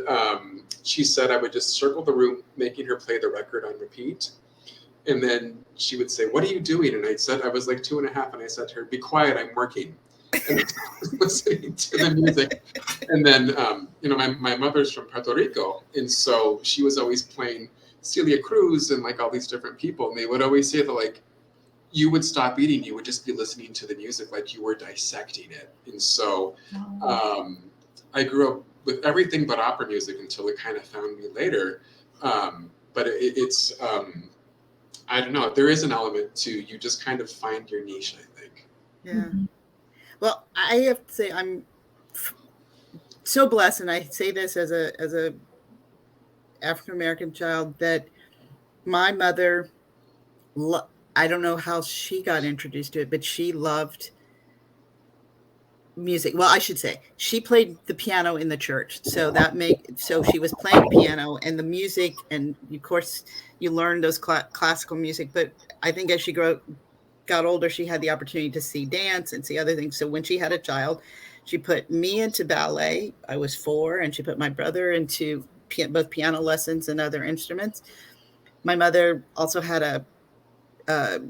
she said I would just circle the room, making her play the record on repeat. And then she would say, "What are you doing?" And I said, I was like 2.5, and I said to her, "Be quiet, I'm working." And I was listening to the music. And then, my mother's from Puerto Rico, and so she was always playing Celia Cruz and like all these different people, and they would always say that like you would stop eating, you would just be listening to the music like you were dissecting it. And so I grew up with everything but opera music until it kind of found me later. But it's I don't know. There is an element to you just kind of find your niche, I think. Yeah. Mm-hmm. Well, I have to say I'm so blessed, and I say this as a African American child, that my mother, I don't know how she got introduced to it, but she loved music. Well, I should say she played the piano in the church, so she was playing piano and the music, and of course you learn those classical music. But I think as she got older, she had the opportunity to see dance and see other things. So when she had a child, she put me into ballet. I was 4, and she put my brother into both piano lessons and other instruments. My mother also had a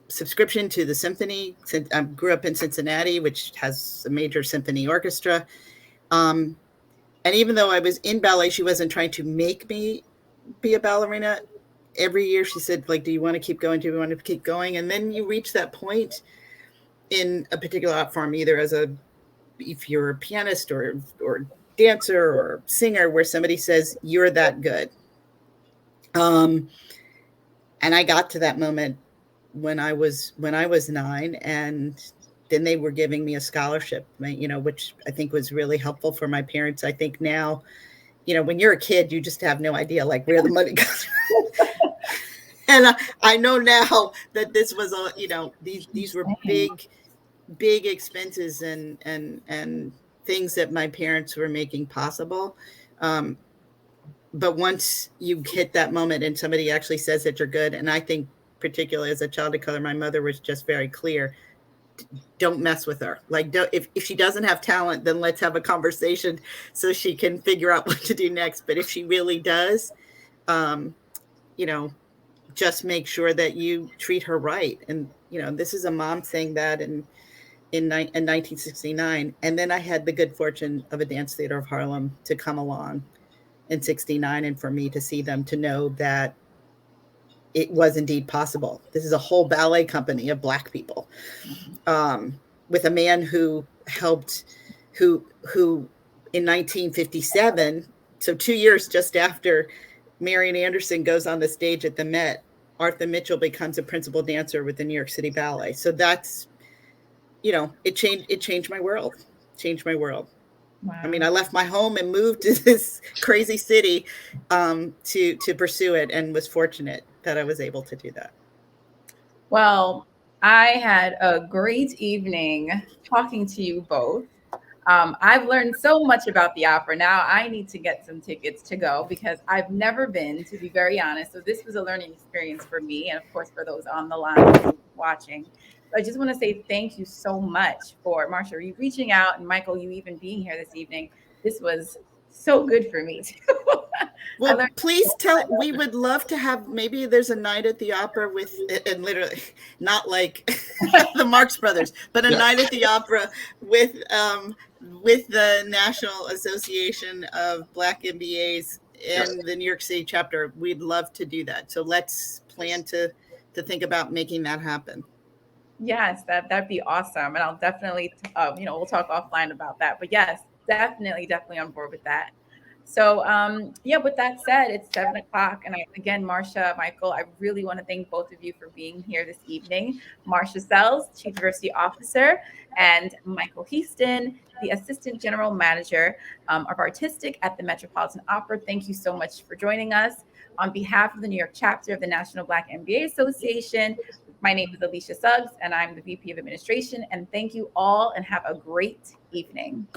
subscription to the symphony. I grew up in Cincinnati, which has a major symphony orchestra. And even though I was in ballet, she wasn't trying to make me be a ballerina. Every year she said, like, "Do you want to keep going? Do you want to keep going?" And then you reach that point in a particular art form, either if you're a pianist or dancer or singer, where somebody says, "You're that good." And I got to that moment when I was 9, and then they were giving me a scholarship, which I think was really helpful for my parents. I think now, when you're a kid, you just have no idea like where the money goes. And I know now that this was these were big expenses and things that my parents were making possible. But once you hit that moment and somebody actually says that you're good, and I think particularly as a child of color, my mother was just very clear. Don't mess with her. Like, if she doesn't have talent, then let's have a conversation so she can figure out what to do next. But if she really does, just make sure that you treat her right. And, this is a mom saying that in 1969. And then I had the good fortune of a Dance Theater of Harlem to come along in 69, and for me to see them, to know that it was indeed possible. This is a whole ballet company of Black people, with a man who helped, who in 1957, so 2 years just after Marion Anderson goes on the stage at the Met, Arthur Mitchell becomes a principal dancer with the New York City Ballet. So that's, it changed my world. Wow. I mean, I left my home and moved to this crazy city to pursue it, and was fortunate that I was able to do that. Well, I had a great evening talking to you both. I've learned so much about the opera. Now I need to get some tickets to go, because I've never been, to be very honest. So this was a learning experience for me, and of course for those on the line watching. I just want to say thank you so much for Marcia, you reaching out, and Michael, you even being here this evening. This was so good for me too. Well, please we would love to have, maybe there's a night at the opera with, and literally not like the Marx Brothers, but a night at the opera with the National Association of Black MBAs and the New York City chapter, we'd love to do that. So let's plan to think about making that happen. Yes, that'd be awesome. And I'll definitely, we'll talk offline about that. But yes, definitely on board with that. So, with that said, it's 7:00. And again, Marcia, Michael, I really want to thank both of you for being here this evening. Marcia Sells, Chief Diversity Officer, and Michael Heaston, the Assistant General Manager of Artistic at the Metropolitan Opera. Thank you so much for joining us. On behalf of the New York chapter of the National Black MBA Association, my name is Alicia Suggs, and I'm the VP of Administration. And thank you all, and have a great evening.